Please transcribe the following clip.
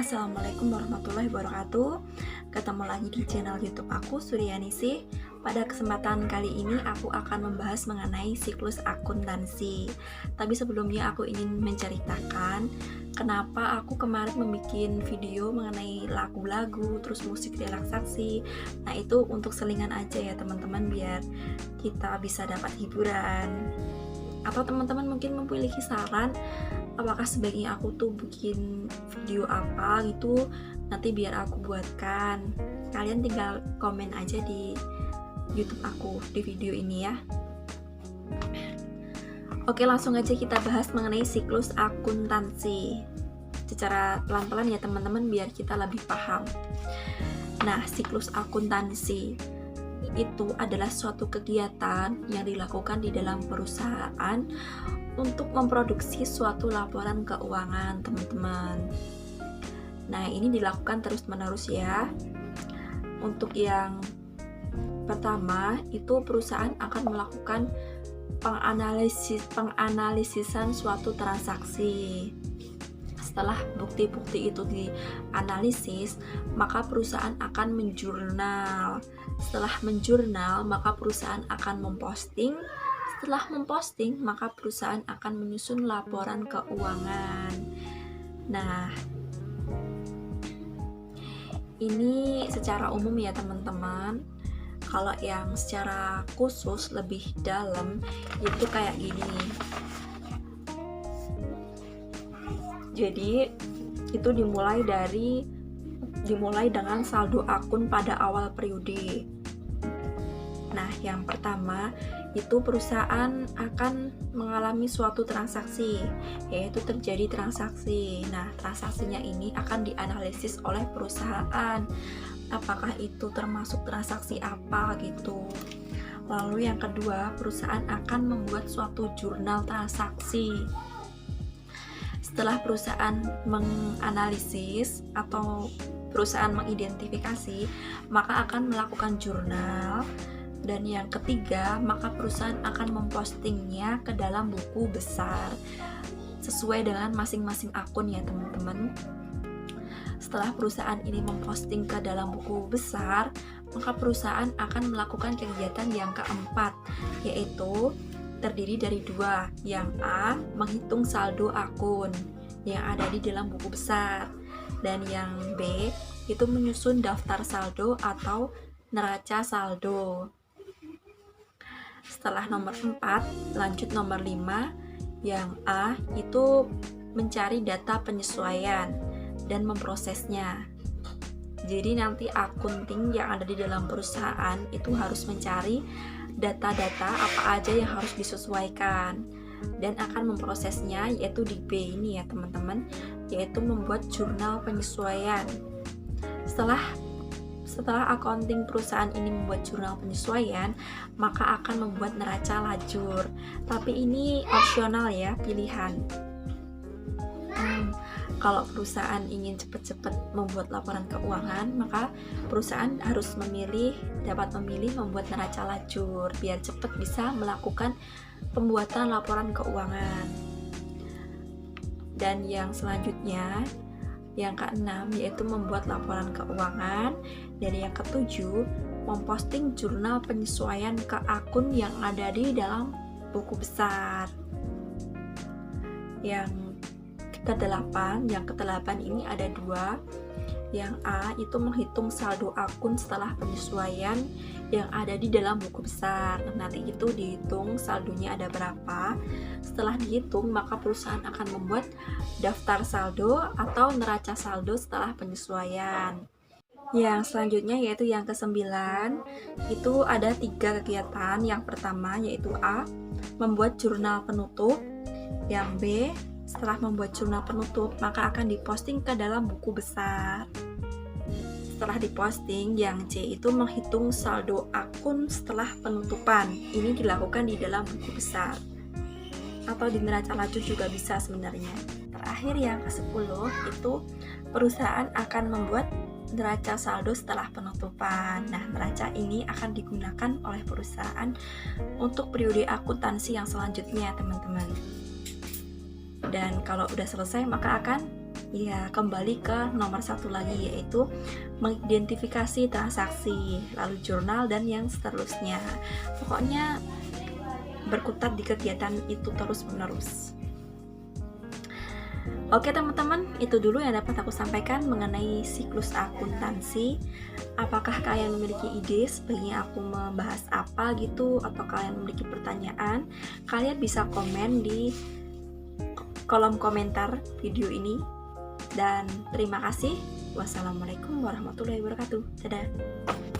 Assalamualaikum warahmatullahi wabarakatuh. Ketemu lagi di channel YouTube aku, Suryanisi. Pada kesempatan kali ini aku akan membahas mengenai siklus akuntansi. Tapi sebelumnya aku ingin menceritakan kenapa aku kemarin membuat video mengenai lagu-lagu, terus musik relaksasi. Nah, itu untuk selingan aja ya teman-teman, biar kita bisa dapat hiburan. Atau teman-teman mungkin memiliki saran apakah sebaiknya aku tuh bikin video apa gitu, nanti biar aku buatkan. Kalian tinggal komen aja di YouTube aku di video ini ya. Oke, langsung aja kita bahas mengenai siklus akuntansi secara pelan-pelan ya teman-teman, biar kita lebih paham. Nah, siklus akuntansi itu adalah suatu kegiatan yang dilakukan di dalam perusahaan untuk memproduksi suatu laporan keuangan, teman-teman. Nah, ini dilakukan terus-menerus ya. Untuk yang pertama, itu perusahaan akan melakukan penganalisisan suatu transaksi. Setelah bukti-bukti itu dianalisis, maka perusahaan akan menjurnal. Setelah menjurnal, maka perusahaan akan memposting. Setelah memposting, maka perusahaan akan menyusun laporan keuangan. Nah, ini secara umum ya teman-teman. Kalau yang secara khusus lebih dalam itu kayak gini. Jadi itu dimulai dengan saldo akun pada awal periode. Nah, yang pertama itu perusahaan akan mengalami suatu transaksi, yaitu terjadi transaksi. Nah, transaksinya ini akan dianalisis oleh perusahaan. Apakah itu termasuk transaksi apa gitu. Lalu yang kedua, perusahaan akan membuat suatu jurnal transaksi. Setelah perusahaan menganalisis atau perusahaan mengidentifikasi, maka akan melakukan jurnal. Dan yang ketiga, maka perusahaan akan mempostingnya ke dalam buku besar sesuai dengan masing-masing akun ya teman-teman. Setelah perusahaan ini memposting ke dalam buku besar, maka perusahaan akan melakukan kegiatan yang keempat, yaitu terdiri dari dua. Yang A, menghitung saldo akun yang ada di dalam buku besar, dan yang B, itu menyusun daftar saldo atau neraca saldo. Setelah nomor 4, lanjut nomor 5. Yang A, itu mencari data penyesuaian dan memprosesnya. Jadi nanti akunting yang ada di dalam perusahaan itu harus mencari data-data apa aja yang harus disesuaikan dan akan memprosesnya, yaitu di B ini ya teman-teman, yaitu membuat jurnal penyesuaian. Setelah accounting perusahaan ini membuat jurnal penyesuaian, maka akan membuat neraca lajur. Tapi ini opsional ya, pilihan. Kalau perusahaan ingin cepat-cepat membuat laporan keuangan, maka perusahaan harus dapat memilih membuat neraca lajur biar cepat bisa melakukan pembuatan laporan keuangan. Dan yang selanjutnya, yang keenam, yaitu membuat laporan keuangan. Dan yang ketujuh, memposting jurnal penyesuaian ke akun yang ada di dalam buku besar. Yang ke-8 ini ada dua. Yang A, itu menghitung saldo akun setelah penyesuaian yang ada di dalam buku besar. Nanti itu dihitung saldonya ada berapa. Setelah dihitung, maka perusahaan akan membuat daftar saldo atau neraca saldo setelah penyesuaian. Yang selanjutnya yaitu yang ke-9, itu ada 3 kegiatan. Yang pertama yaitu A, membuat jurnal penutup. Yang B, setelah membuat jurnal penutup, maka akan diposting ke dalam buku besar. Setelah diposting, yang C itu menghitung saldo akun setelah penutupan. Ini dilakukan di dalam buku besar. Atau di neraca lajur juga bisa sebenarnya. Terakhir yang ke-10 itu perusahaan akan membuat neraca saldo setelah penutupan. Nah, neraca ini akan digunakan oleh perusahaan untuk periode akuntansi yang selanjutnya, teman-teman. Dan kalau udah selesai, maka akan Ya, kembali ke nomor satu lagi, yaitu mengidentifikasi transaksi, lalu jurnal, dan yang seterusnya. Pokoknya berkutat di kegiatan itu terus-menerus. Oke teman-teman, itu dulu yang dapat aku sampaikan mengenai siklus akuntansi. Apakah kalian memiliki ide sebaiknya aku membahas apa gitu, atau kalian memiliki pertanyaan? Kalian bisa komen di kolom komentar video ini. Dan terima kasih. Wassalamualaikum warahmatullahi wabarakatuh. Dadah.